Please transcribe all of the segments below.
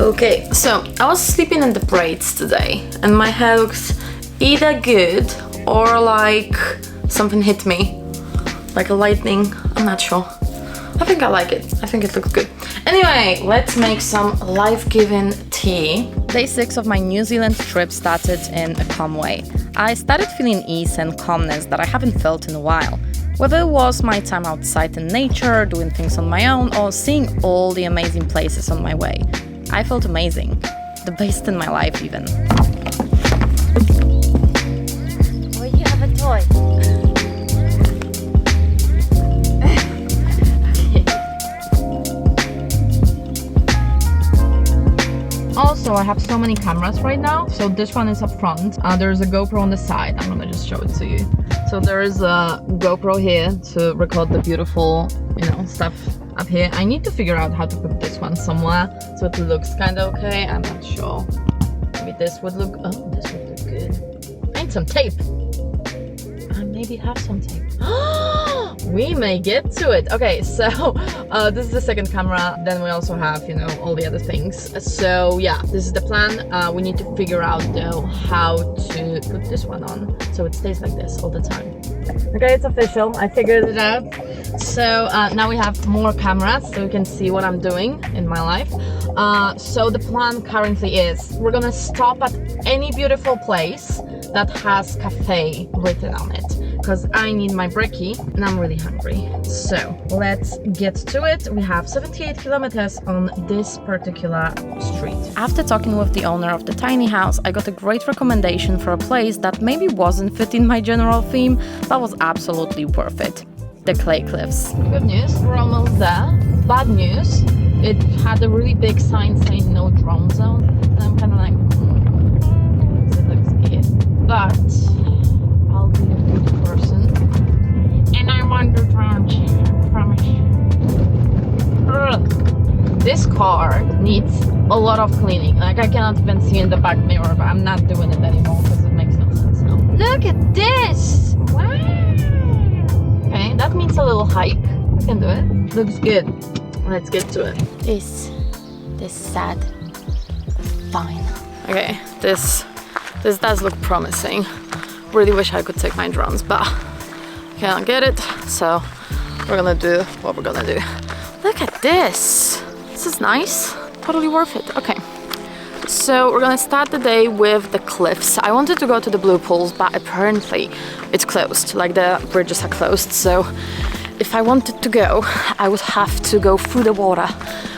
Okay, so I was sleeping in the braids today and my hair looks either good or like something hit me, like a lightning. I'm not sure. I think I like it. I think it looks good. Anyway, let's make some life-giving tea. Day 6 of my New Zealand trip started in a calm way. I started feeling ease and calmness that I haven't felt in a while. Whether it was my time outside in nature, doing things on my own, or seeing all the amazing places on my way, I felt amazing. The best in my life, even. Oh, you have a toy. Also, I have so many cameras right now. So this one is up front. There's a GoPro on the side. I'm gonna just show it to you. So there is a GoPro here to record the beautiful, stuff up here. I need to figure out how to put this one somewhere so it looks kind of okay. I'm not sure. Maybe this would look. Oh, this would look good. I need some tape. I maybe have some tape. We may get to it. Okay, so this is the second camera. Then we also have, all the other things. So yeah, this is the plan. We need to figure out though how to put this one on so it stays like this all the time. Okay, it's official. I figured it out. So now we have more cameras so we can see what I'm doing in my life. So the plan currently is we're gonna stop at any beautiful place that has cafe written on it, because I need my brekkie and I'm really hungry. So let's get to it. We have 78 kilometers on this particular street. After talking with the owner of the tiny house, I got a great recommendation for a place that maybe wasn't fitting my general theme, but was absolutely worth it. The Clay Cliffs. Good news, we're almost there. Bad news, it had a really big sign saying no drone zone. And I'm kind of like, it looks weird. But I'll be a good person. And I want to drown you, I promise you. This car needs a lot of cleaning. Like, I cannot even see in the back mirror, but I'm not doing it anymore because it makes no sense now. Look at this! Wow! Okay, that means a little hike. We can do it. Looks good. Let's get to it. This sad. Fine. Okay, this does look promising. Really wish I could take my drones, but can't get it. So we're gonna do what we're gonna do. Look at this. This is nice. Totally worth it. Okay. So we're gonna start the day with the cliffs. I wanted to go to the Blue Pools, but apparently it's closed. Like, the bridges are closed. So if I wanted to go, I would have to go through the water,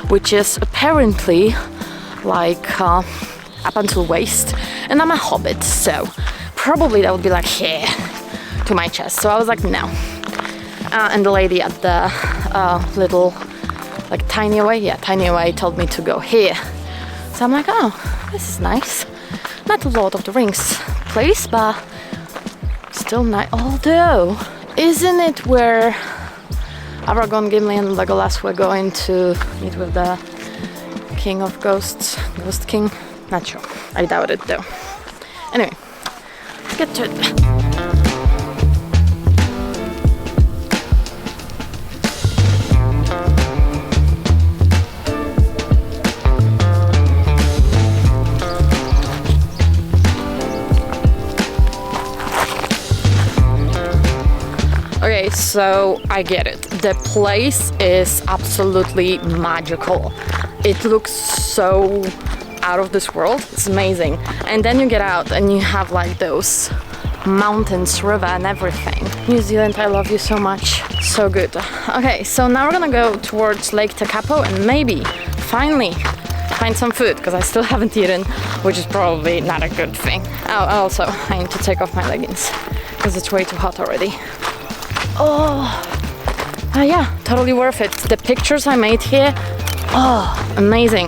which is apparently like up until waist. And I'm a hobbit, so probably that would be like here to my chest. So I was like, no. And the lady at the little, like, tiny away told me to go here. So I'm like, oh, this is nice. Not a Lord of the Rings place, but still nice. Although, isn't it where Aragorn, Gimli and Legolas were going to meet with the King of Ghosts, Ghost King? Not sure. I doubt it though. Anyway, let's get to it. Okay, so I get it. The place is absolutely magical. It looks so out of this world. It's amazing. And then you get out and you have like those mountains, river and everything. New Zealand, I love you so much. So good. Okay, so now we're gonna go towards Lake Tekapo and maybe finally find some food, because I still haven't eaten, which is probably not a good thing. Oh, also, I need to take off my leggings because it's way too hot already. Oh, yeah, totally worth it. The pictures I made here, oh, amazing.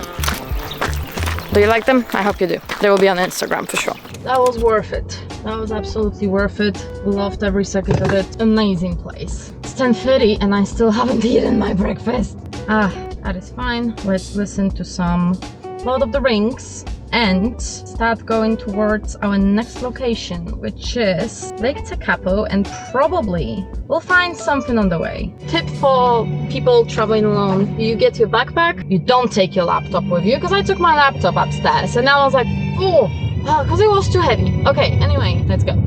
Do you like them? I hope you do. They will be on Instagram for sure. That was worth it. That was absolutely worth it. Loved every second of it. Amazing place. It's 10:30 and I still haven't eaten my breakfast. That is fine. Let's listen to some Lord of the Rings and start going towards our next location, which is Lake Tekapo, and probably we'll find something on the way. Tip for people traveling alone: you get your backpack, you don't take your laptop with you, because I took my laptop upstairs and now I was like, oh, because it was too heavy. Okay, anyway, let's go.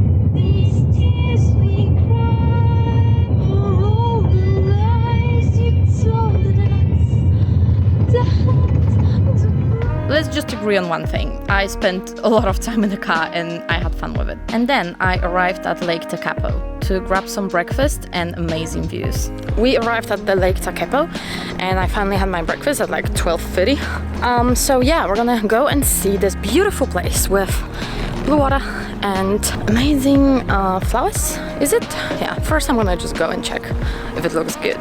Let's just agree on one thing. I spent a lot of time in the car and I had fun with it. And then I arrived at Lake Tekapo to grab some breakfast and amazing views. We arrived at the Lake Tekapo and I finally had my breakfast at like 12:30. So yeah, we're gonna go and see this beautiful place with blue water and amazing flowers. Is it? Yeah, first I'm gonna just go and check if it looks good,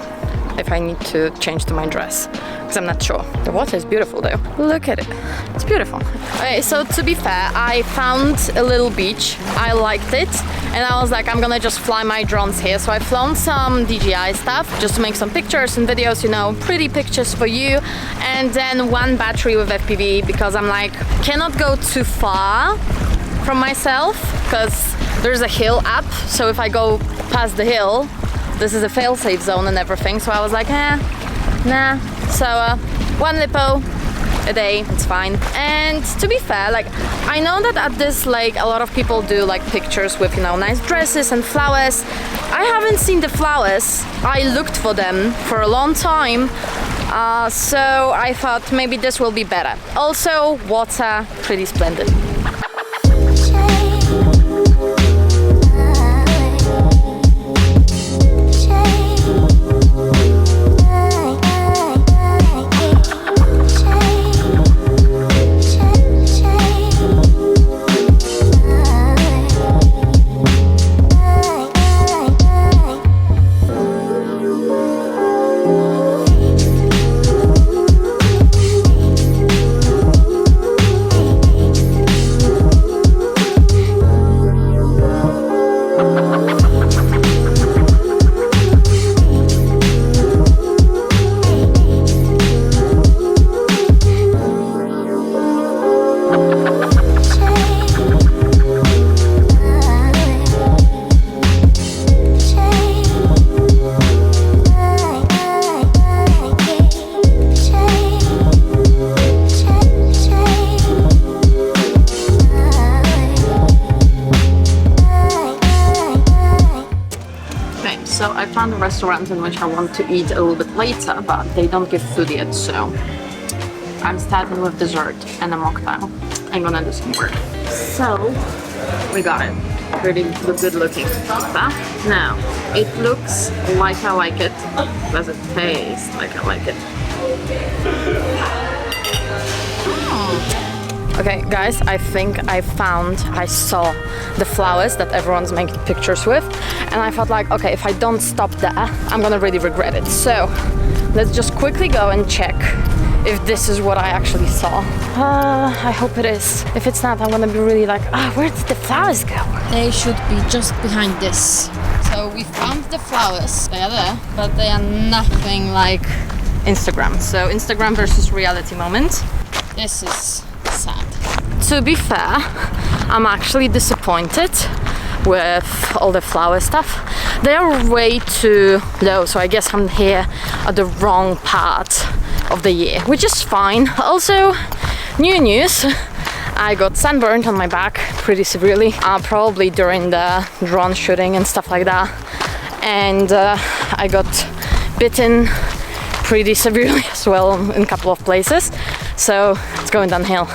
if I need to change to my dress, because I'm not sure. The water is beautiful though. Look at it. It's beautiful. Okay, so to be fair, I found a little beach. I liked it and I was like, I'm gonna just fly my drones here. So I flown some DJI stuff just to make some pictures and videos, you know, pretty pictures for you. And then one battery with FPV, because I'm like, cannot go too far from myself because there's a hill up. So if I go past the hill, this is a fail-safe zone and everything, so I was like, nah. So one lipo a day, it's fine. And to be fair, like, I know that at this lake a lot of people do like pictures with, you know, nice dresses and flowers. I haven't seen the flowers. I looked for them for a long time, so I thought maybe this will be better. Also, water, pretty splendid. So I found a restaurant in which I want to eat a little bit later, but they don't give food yet, so I'm starting with dessert and a mocktail. I'm gonna do some work. So we got it. Pretty good looking pizza. Now it looks like I like it. Does it taste like I like it? Okay, guys, I think I saw the flowers that everyone's making pictures with, and I thought like, okay, if I don't stop there, I'm gonna really regret it. So let's just quickly go and check if this is what I actually saw. I hope it is. If it's not, I'm gonna be really like, where did the flowers go? They should be just behind this. So we found the flowers, they are there, but they are nothing like Instagram. So Instagram versus reality moment. This is sad. To be fair, I'm actually disappointed with all the flower stuff. They are way too low, so I guess I'm here at the wrong part of the year, which is fine. Also, new news, I got sunburned on my back pretty severely, probably during the drone shooting and stuff like that, and I got bitten pretty severely as well in a couple of places, so it's going downhill.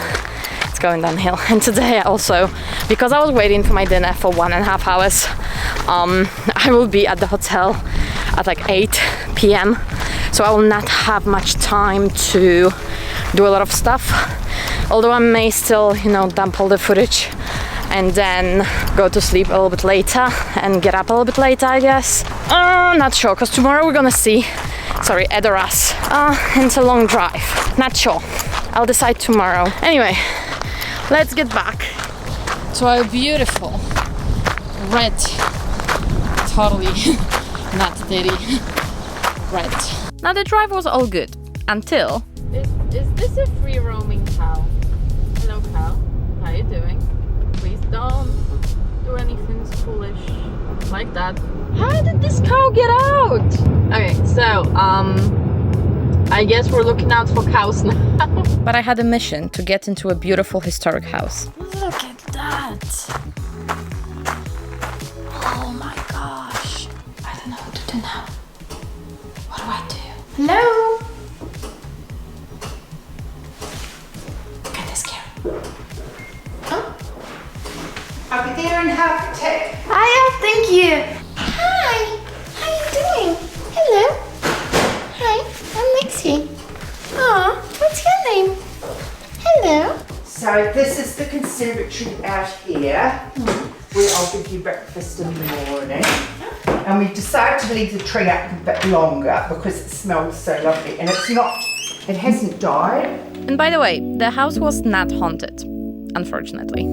And today also, because I was waiting for my dinner for 1.5 hours, I will be at the hotel at like 8 p.m. so I will not have much time to do a lot of stuff, although I may still, you know, dump all the footage and then go to sleep a little bit later and get up a little bit later, I guess. Not sure, because tomorrow we're gonna see Edoras. It's a long drive, not sure. I'll decide tomorrow. Anyway, let's get back to our beautiful red, totally not dirty red. Now the drive was all good until... Is this a free roaming cow? Hello cow. like that. How did this cow get out? Okay, so I guess we're looking out for cows now. But I had a mission to get into a beautiful historic house. Look at that. Oh my gosh. I don't know what to do now. What do I do? Hello? Look at this camera. Huh? I'll be there in half a tick. Hiya, thank you. Hi. How you doing? Hello. Hi, I'm Lexie. Aw, what's your name? Hello. So this is the conservatory out here, where I'll give you breakfast in the morning. And we decided to leave the tree up a bit longer because it smells so lovely. And it hasn't died. And by the way, the house was not haunted, unfortunately.